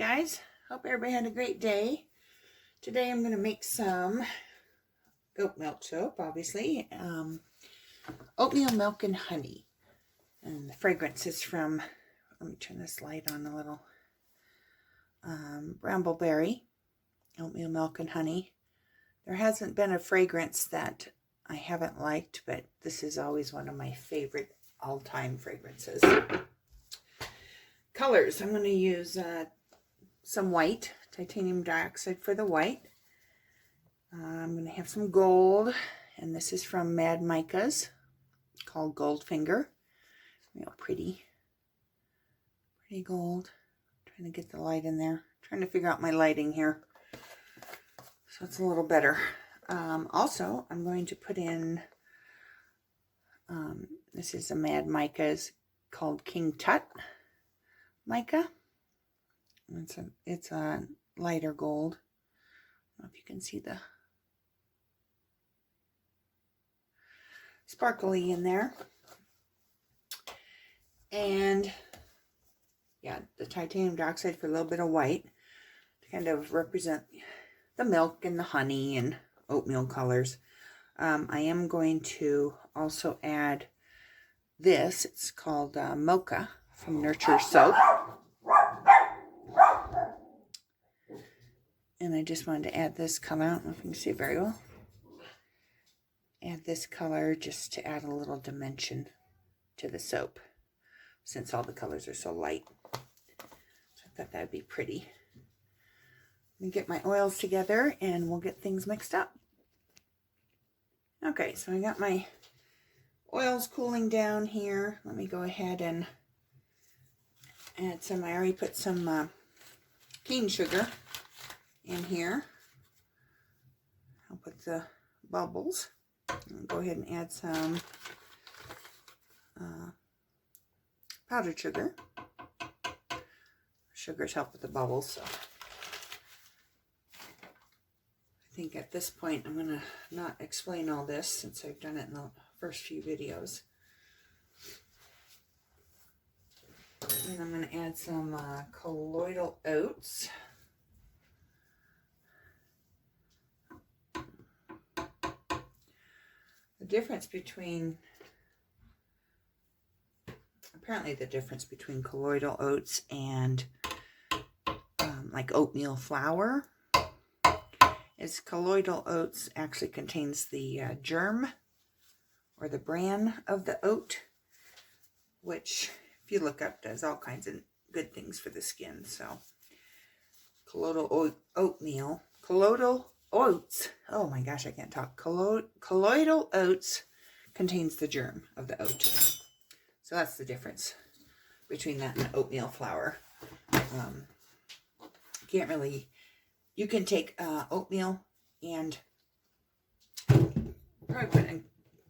guys, hope everybody had a great day. Today I'm going to make some goat milk soap, obviously. Oatmeal milk and honey. And the fragrance is from, let me turn this light on a little, brambleberry, oatmeal milk and honey. There hasn't been a fragrance that I haven't liked, but this is always one of my favorite all-time fragrances. Colors, I'm going to use some white, titanium dioxide for the white. I'm going to have some gold, and this is from Mad Micas, called Goldfinger. Real pretty gold. Trying to get the light in there. Trying to figure out my lighting here, so it's a little better. Also, I'm going to put in, this is a Mad Micas called King Tut mica. It's a lighter gold. I don't know if you can see the sparkly in there. And yeah, the titanium dioxide for a little bit of white to kind of represent the milk and the honey and oatmeal colors. I am going to also add this. It's called Mocha from Nurture Soap. And I just wanted to add this color. I don't know if you can see it very well. Add this color just to add a little dimension to the soap, since all the colors are so light. So I thought that would be pretty. Let me get my oils together and we'll get things mixed up. Okay, so I got my oils cooling down here. Let me go ahead and add some. I already put some cane sugar in here. I'll put the bubbles. I'll go ahead and add some powdered sugar. Sugars help with the bubbles, so I think at this point I'm going to not explain all this since I've done it in the first few videos. And I'm going to add some colloidal oats. The difference between colloidal oats and like oatmeal flour is colloidal oats actually contains the germ or the bran of the oat, which if you look up does all kinds of good things for the skin. So colloidal oats, oh my gosh, I can't talk. Colloidal oats contains the germ of the oat. So that's the difference between that and oatmeal flour. You can take oatmeal and probably put it in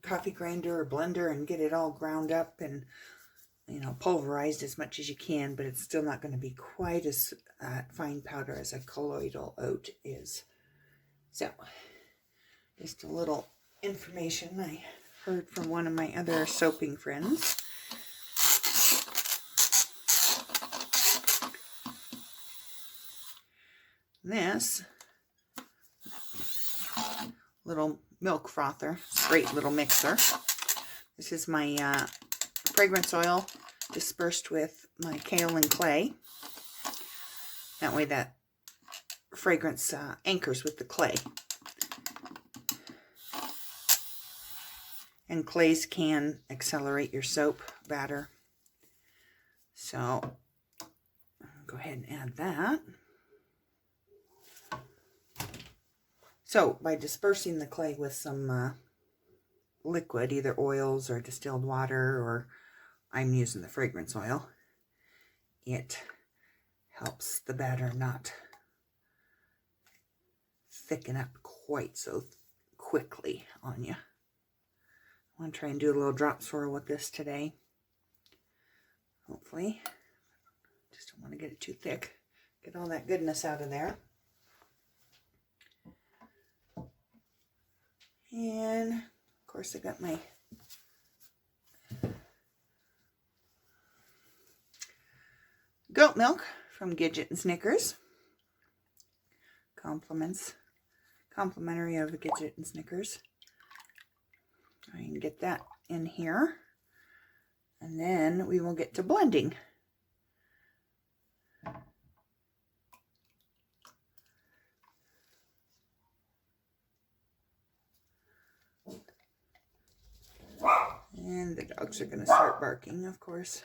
a coffee grinder or blender and get it all ground up and, you know, pulverized as much as you can, but it's still not going to be quite as fine powder as a colloidal oat is. So, just a little information I heard from one of my other soaping friends. This little milk frother, great little mixer. This is my fragrance oil dispersed with my kale and clay. That way that fragrance anchors with the clay. And clays can accelerate your soap batter. So I'll go ahead and add that. So by dispersing the clay with some liquid, either oils or distilled water, or I'm using the fragrance oil, it helps the batter not thicken up quite so quickly on you. I want to try and do a little drop swirl with this today. Hopefully. Just don't want to get it too thick. Get all that goodness out of there. And of course I got my goat milk from Gidget and Snickers. Complimentary of Gidget and Snickers. I can get that in here. And then we will get to blending. And the dogs are going to start barking, of course.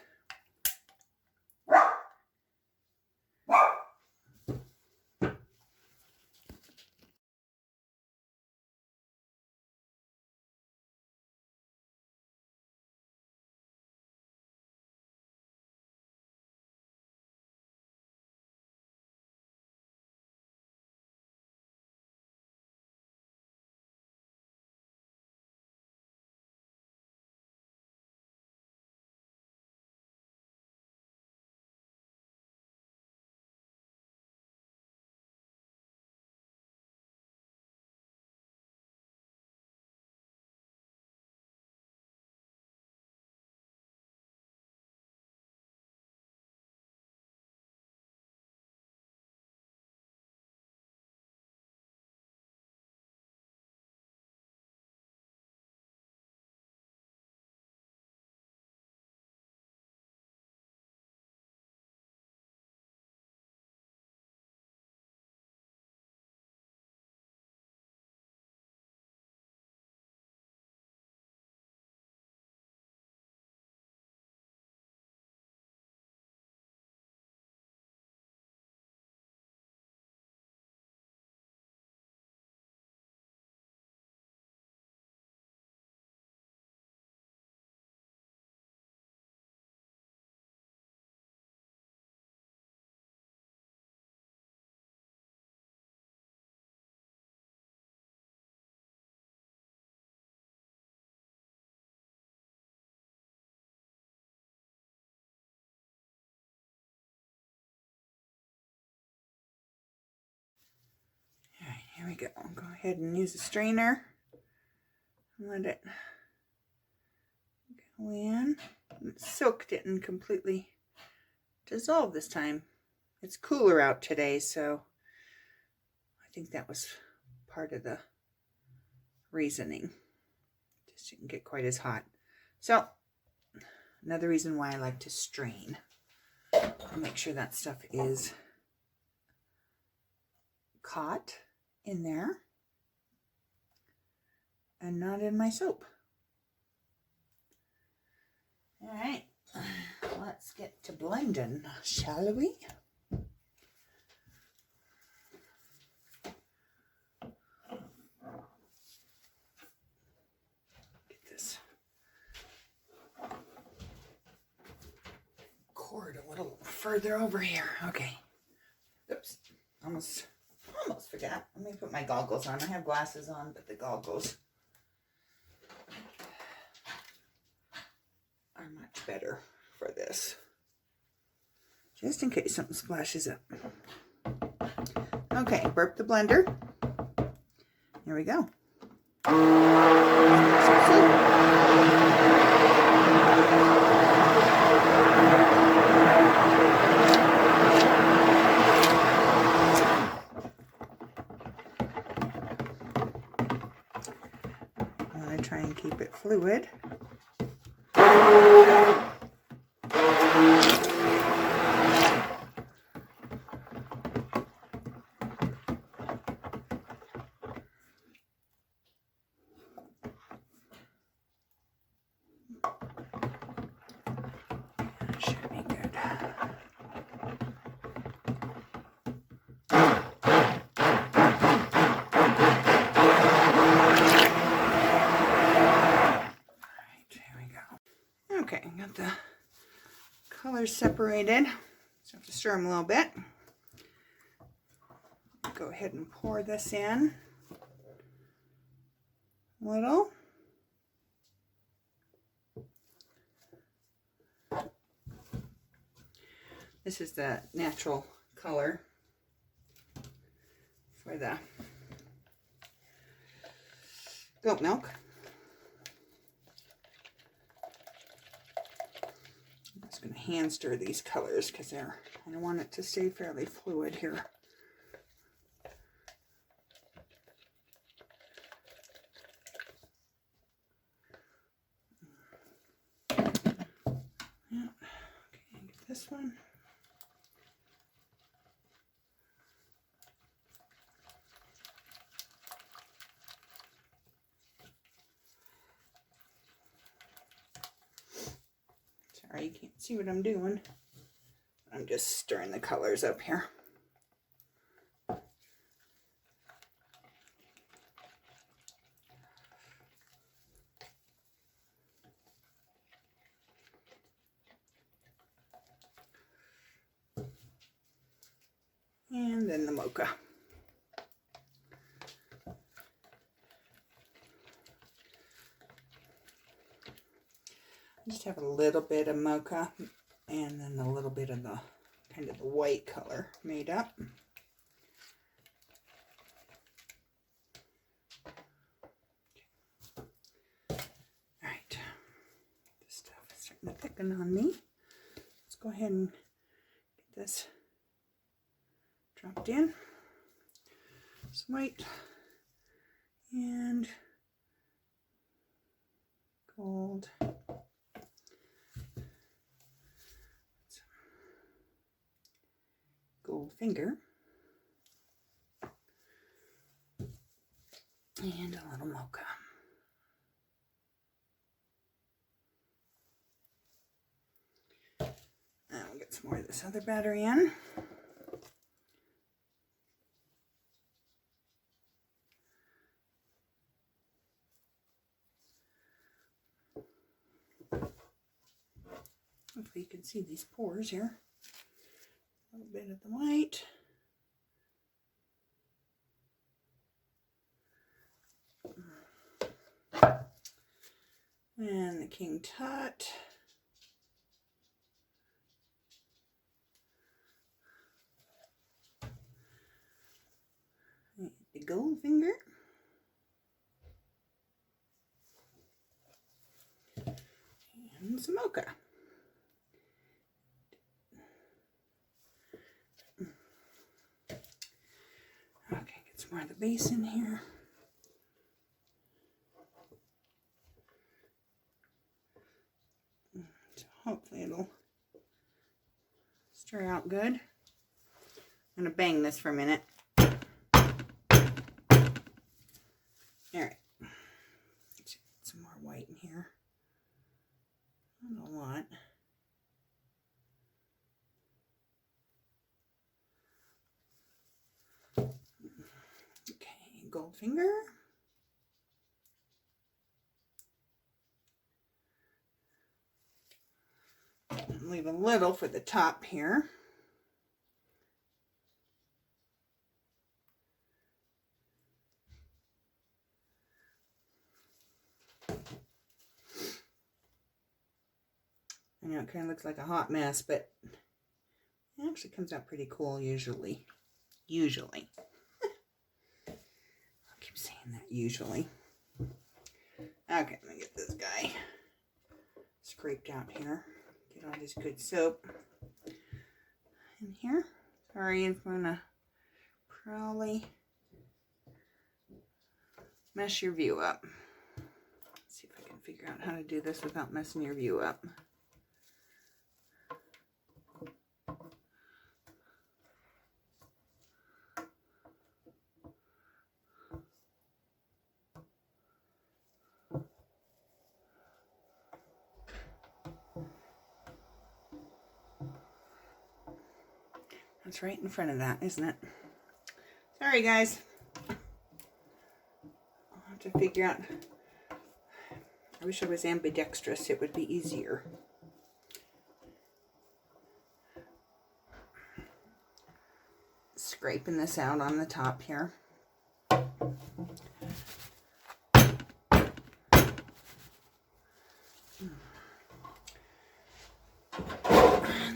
Here we go. I'll go ahead and use a strainer and let it go in. Silk didn't completely dissolve this time. It's cooler out today, so I think that was part of the reasoning. Just didn't get quite as hot. So, another reason why I like to strain. I'll make sure that stuff is caught in there and not in my soap. All right, let's get to blending, shall we? Get this cord a little further over here. Okay. Oops, almost forgot. Let me put my goggles on. I have glasses on, but the goggles are much better for this. Just in case something splashes up. Okay, burp the blender. Here we go. I want to try and keep it fluid. Should be good. Okay, got the colors separated. Just have to stir them a little bit. Go ahead and pour this in a little. This is the natural color for the goat milk. I'm just going to hand stir these colors because they're And I want it to stay fairly fluid here. Yeah. Okay, get this one. Sorry, you can't see what I'm doing. I'm just stirring the colors up here. And then the mocha. I just have a little bit of mocha and then a little bit of the kind of the white color made up. All right, this stuff is starting to thicken on me. Let's go ahead and get this dropped in. Some white and gold. Gold finger. And a little mocha. And we'll get some more of this other battery in. Hopefully you can see these pores here. A little bit of the white. And the King Tut. And the gold finger. And some mocha. Okay, get some more of the base in here. So hopefully it'll stir out good. I'm going to bang this for a minute. All right. Let's get some more white in here. Not a lot. Okay, gold finger. Leave a little for the top here. I know it kind of looks like a hot mess, but it actually comes out pretty cool usually. Usually. I keep saying that, usually. Okay, let me get this guy scraped out here. Get all this good soap in here. Sorry, it's gonna probably mess your view up. Let's see if I can figure out how to do this without messing your view up. That's right in front of that, isn't it? Sorry, guys. I'll have to figure out. I wish I was ambidextrous. It would be easier. Scraping this out on the top here. And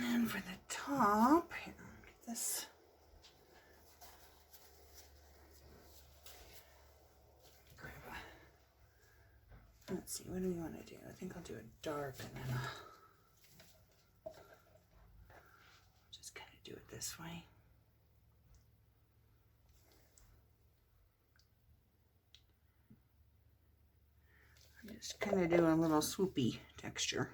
then for the top, here, get this. Let's see, what do we want to do? I think I'll do a dark and then just kind of this way. I'm just kind of doing a little swoopy texture.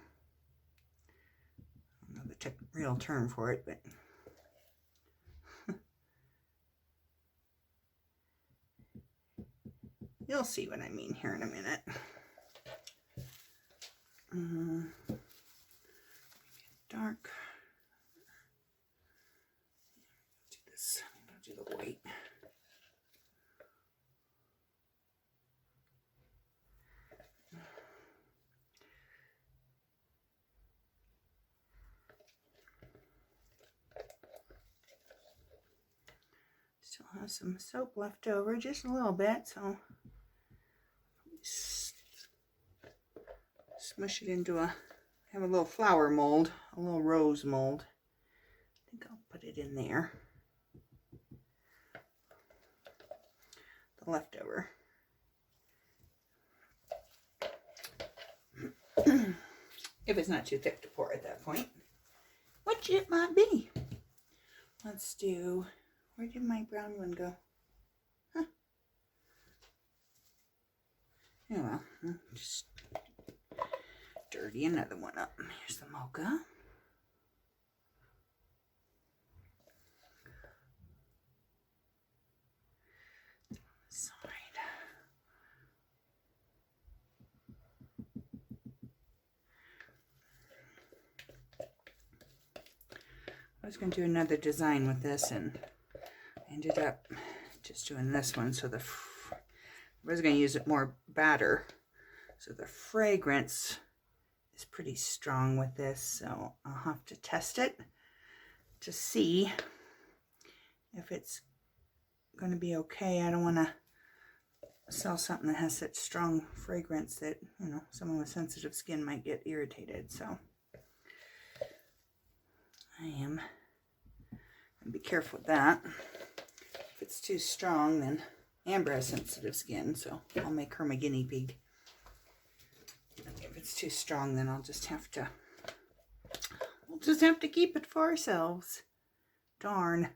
I don't know the real term for it, but you'll see what I mean here in a minute. Dark. Do this. I'll do the white. Still have some soap left over, just a little bit, so smush it into I have a little flower mold, a little rose mold. I think I'll put it in there. The leftover. If it's not too thick to pour at that point, which it might be. Let's do, where did my brown one go? Huh. Oh well, just dirty another one up. Here's the mocha. Side. I was going to do another design with this and I ended up just doing this one. So I was going to use it more batter. So the fragrance is pretty strong with this. So I'll have to test it to see if it's going to be okay. I don't want to sell something that has such strong fragrance that, you know, someone with sensitive skin might get irritated. So I am going to be careful with that. If it's too strong, then Amber has sensitive skin, so I'll make her my guinea pig. If it's too strong, then we'll just have to keep it for ourselves. Darn.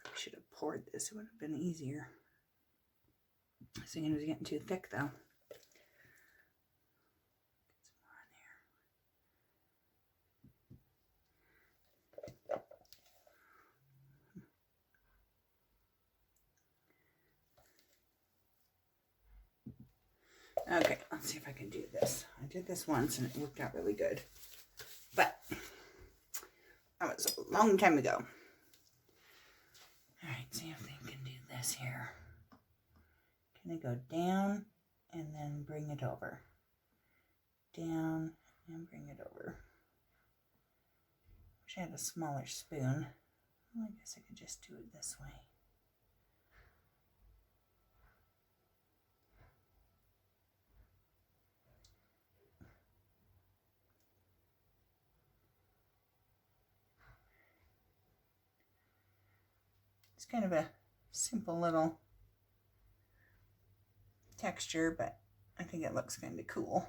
Probably should have poured this. It would have been easier. I was thinking it was getting too thick, though. Okay, let's see if I can do this. I did this once and it worked out really good. But that was a long time ago. Alright, see if they can do this here. Can I go down and then bring it over? Down and bring it over. Wish I had a smaller spoon. Well, I guess I could just do it this way. It's kind of a simple little texture, but I think it looks kind of cool.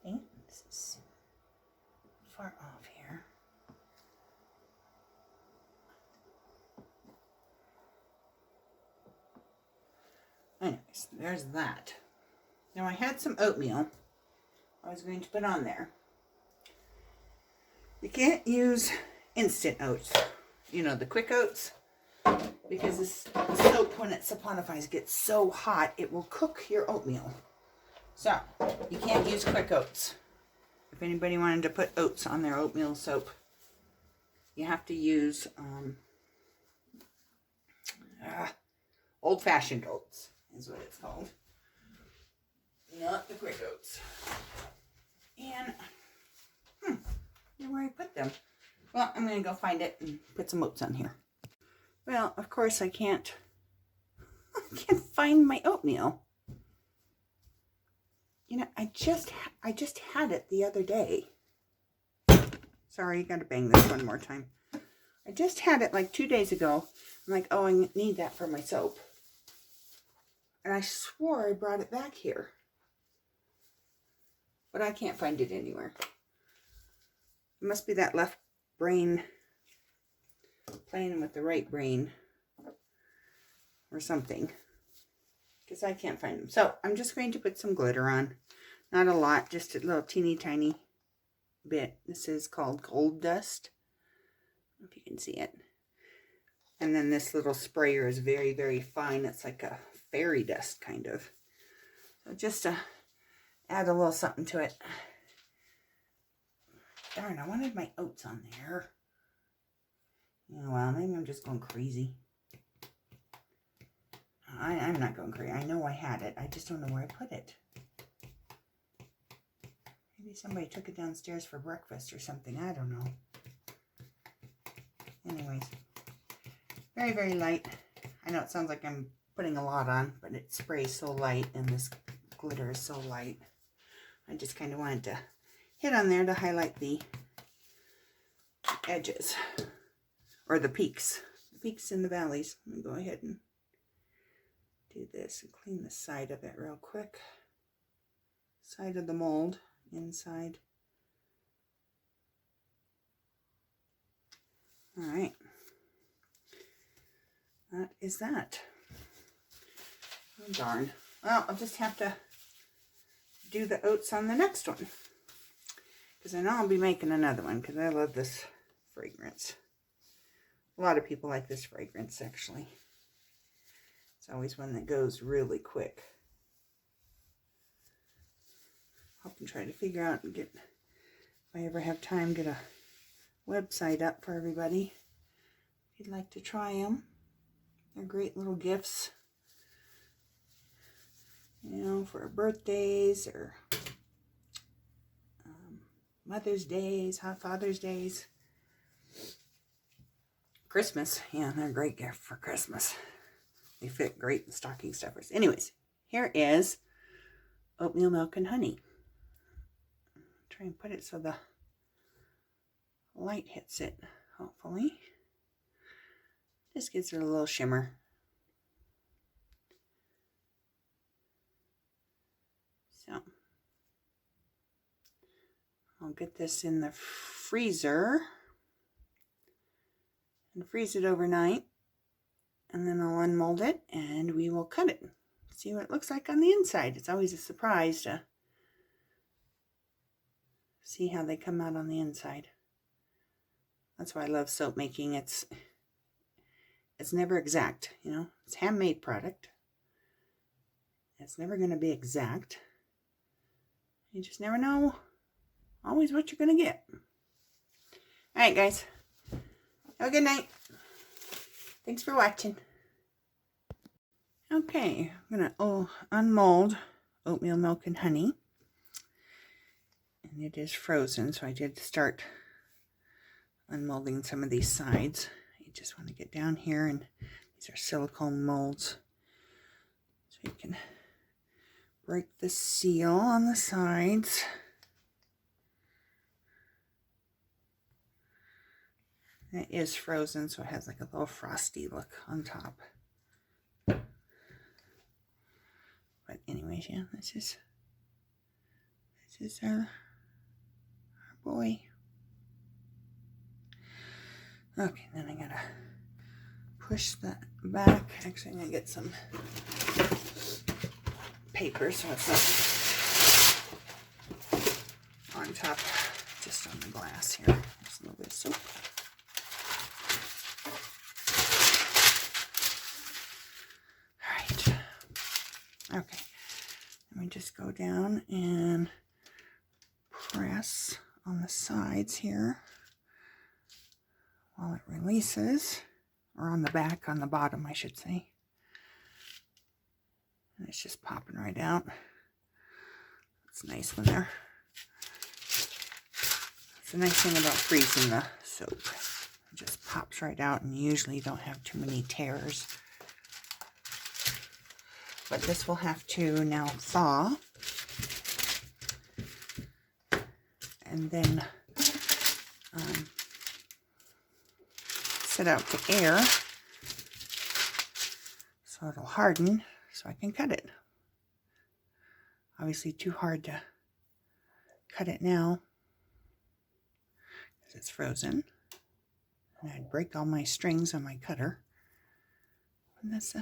Okay, this is far off here. Anyways, there's that. Now I had some oatmeal I was going to put on there. You can't use instant oats, you know, the quick oats, because this soap, when it saponifies, gets so hot it will cook your oatmeal. So you can't use quick oats. If anybody wanted to put oats on their oatmeal soap, you have to use old-fashioned oats is what it's called. Not the quick oats. And where I put them. Well, I'm going to go find it and put some oats on here. Well, of course I can't can't find my oatmeal. You know, I just had it the other day. Sorry, you gotta bang this one more time. I just had it like 2 days ago. I'm like, oh, I need that for my soap. And I swore I brought it back here. But I can't find it anywhere. It must be that left brain playing with the right brain or something, because I can't find them. So I'm just going to put some glitter on. Not a lot, just a little teeny tiny bit. This is called Gold Dust. I don't know if you can see it. And then this little sprayer is very, very fine. It's like a fairy dust kind of. So just to add a little something to it. Darn, I wanted my oats on there. Yeah, well, maybe I'm just going crazy. I'm not going crazy. I know I had it. I just don't know where I put it. Maybe somebody took it downstairs for breakfast or something. I don't know. Anyways. Very, very light. I know it sounds like I'm putting a lot on, but it sprays so light and this glitter is so light. I just kind of wanted to hit on there to highlight the edges. Or the peaks. The peaks and the valleys. Let me go ahead and do this and clean the side of it real quick. Side of the mold, inside. All right. That is that. Oh, darn. Well, I'll just have to do the oats on the next one. Because I know I'll be making another one because I love this fragrance. A lot of people like this fragrance, actually. It's always one that goes really quick. Hope and try to figure out and get, if I ever have time, get a website up for everybody. If you'd like to try them. They're great little gifts. You know, for birthdays or Mother's Days, Father's Days. Christmas. Yeah, they're a great gift for Christmas. They fit great in stocking stuffers. Anyways, here is oatmeal milk and honey. Try and put it so the light hits it, hopefully. Just gives it a little shimmer. So, I'll get this in the freezer and freeze it overnight. And then I'll unmold it and we will cut it. See what it looks like on the inside. It's always a surprise to see how they come out on the inside. That's why I love soap making. It's never exact, you know. It's handmade product. It's never going to be exact. You just never know always what you're going to get. All right, guys. Have a good night. Thanks for watching. Okay, I'm going to unmold oatmeal milk and honey. And it is frozen, so I did start unmolding some of these sides. You just want to get down here, and these are silicone molds. So you can break the seal on the sides. And it is frozen, so it has like a little frosty look on top. But anyways, yeah, this is our boy. Okay, then I gotta push that back. Actually, I'm gonna get some paper so it's not on top, just on the glass here. Just a little bit of soap. Alright. Okay. Let me just go down and press on the sides here while it releases, or on the back, on the bottom I should say. And it's just popping right out. It's nice when they're, it's a nice thing about freezing the soap. It just pops right out, and you usually don't have too many tears. but this will have to now thaw. And then set out to air so it'll harden so I can cut it. Obviously too hard to cut it now because it's frozen. And I'd break all my strings on my cutter. And these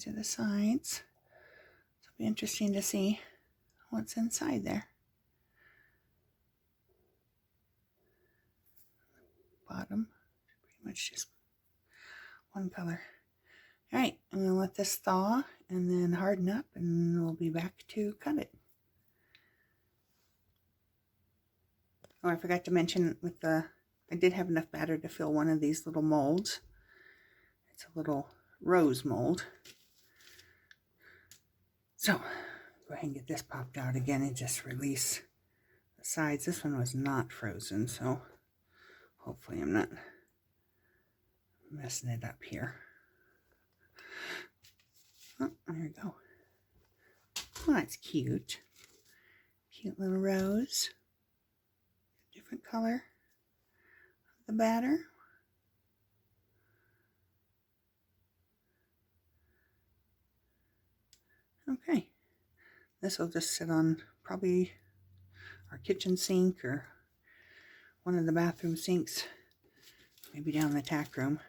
are the sides. So it'll be interesting to see what's inside there. Bottom, pretty much just one color. All right, I'm gonna let this thaw and then harden up, and we'll be back to cut it. Oh, I forgot to mention I did have enough batter to fill one of these little molds. It's a little rose mold. So, go ahead and get this popped out again and just release the sides. This one was not frozen, so hopefully I'm not messing it up here. Oh, there we go. Oh, that's cute. Cute little rose. Different color of the batter. Okay. This will just sit on probably our kitchen sink or one of the bathroom sinks, maybe down in the tack room,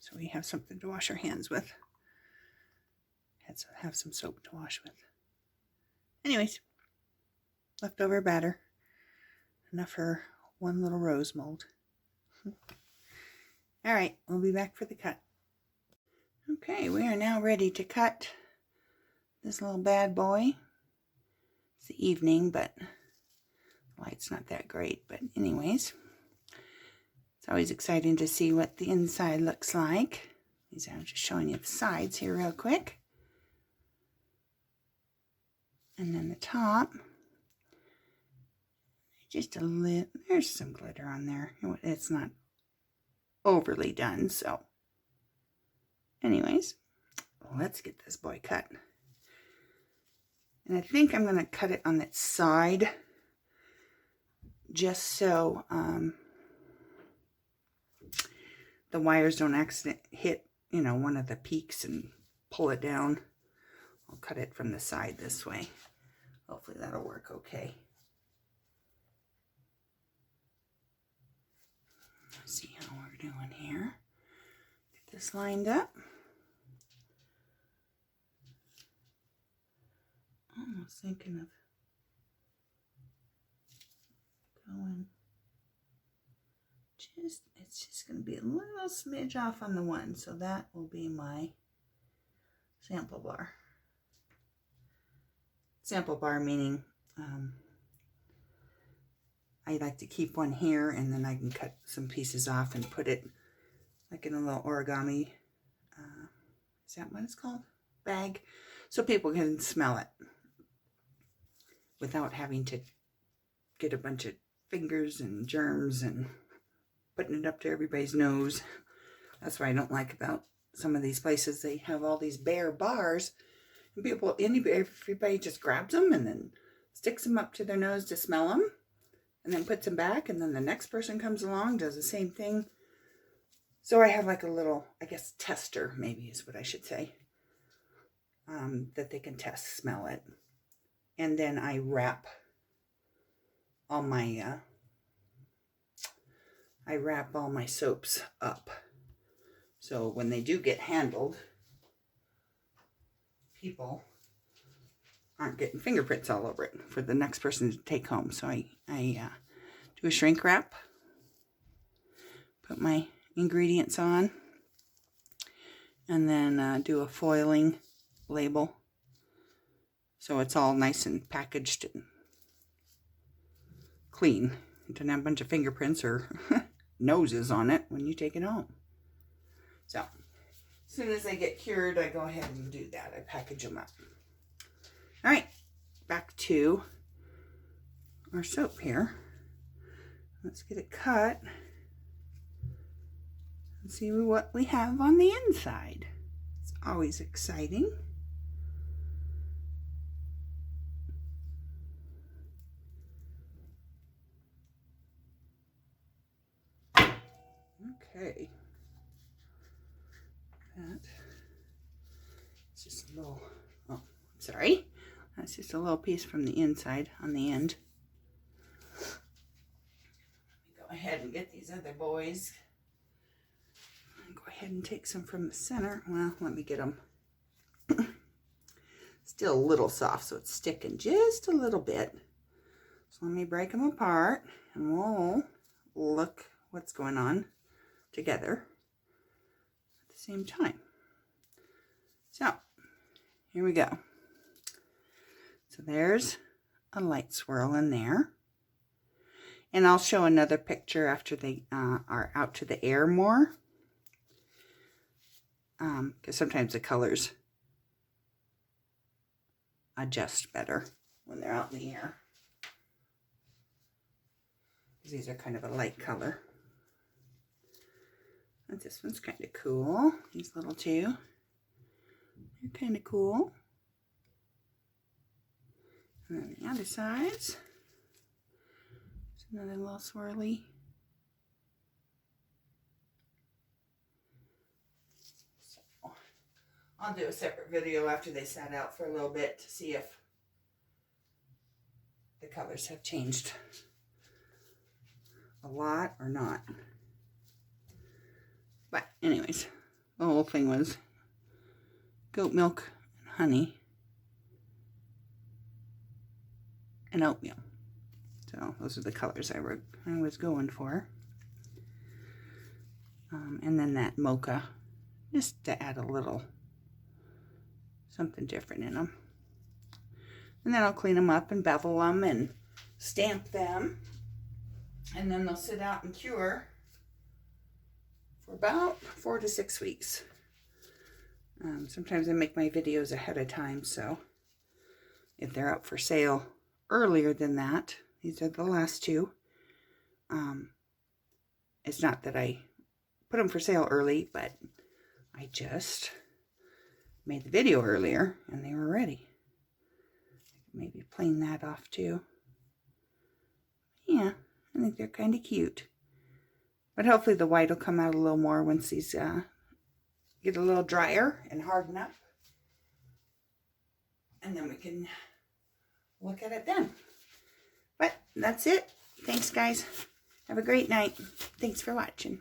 so we have something to wash our hands with. Have some soap to wash with. Anyways, leftover batter, enough for one little rose mold. All right, we'll be back for the cut. Okay, we are now ready to cut this little bad boy. It's the evening, but the light's not that great. But anyways, it's always exciting to see what the inside looks like. I'm just showing you the sides here real quick. And then the top. Just a little, there's some glitter on there. It's not overly done, so. Anyways, let's get this boy cut. And I think I'm going to cut it on its side, just so the wires don't accidentally hit, one of the peaks and pull it down. I'll cut it from the side this way. Hopefully that'll work okay. Let's see how we're doing here. Get this lined up. Almost thinking of going it's just going to be a little smidge off on the one, so that will be my sample bar. Sample bar meaning I like to keep one here, and then I can cut some pieces off and put it like in a little origami, is that what it's called? Bag, so people can smell it without having to get a bunch of fingers and germs and putting it up to everybody's nose. That's what I don't like about some of these places. They have all these bare bars, and everybody just grabs them and then sticks them up to their nose to smell them, and then puts them back, and then the next person comes along, does the same thing. So I have like a little, I guess, tester, maybe is what I should say, that they can smell it. And then I wrap all my soaps up. So when they do get handled, people aren't getting fingerprints all over it for the next person to take home. So I do a shrink wrap, put my ingredients on, and then do a foiling label. So it's all nice and packaged and clean. You don't have a bunch of fingerprints or noses on it when you take it home. So as soon as they get cured, I go ahead and do that. I package them up. All right, back to our soap here. Let's get it cut and see what we have on the inside. It's always exciting. Okay. It's just a little, oh, sorry. That's just a little piece from the inside on the end. Let me go ahead and get these other boys. Go ahead and take some from the center. Well, let me get them. Still a little soft, so it's sticking just a little bit. So let me break them apart and we'll look what's going on together at the same time. So here we go. So there's a light swirl in there. And I'll show another picture after they are out to the air more. Because sometimes the colors adjust better when they're out in the air. These are kind of a light color. And this one's kind of cool. These little two. They're kind of cool. And then the other sides. There's another little swirly. So I'll do a separate video after they sat out for a little bit to see if the colors have changed a lot or not. But anyways, the whole thing was goat milk and honey and oatmeal. So those are the colors I was going for. And then that mocha, just to add a little something different in them. And then I'll clean them up and bevel them and stamp them. And then they'll sit out and cure for about 4 to 6 weeks. Sometimes I make my videos ahead of time, so if they're up for sale earlier than that, these are the last two. It's not that I put them for sale early, but I just made the video earlier and they were ready. Maybe plane that off too. Yeah, I think they're kind of cute. But hopefully the white will come out a little more once these get a little drier and harden up. And then we can look at it then. But that's it. Thanks, guys. Have a great night. Thanks for watching.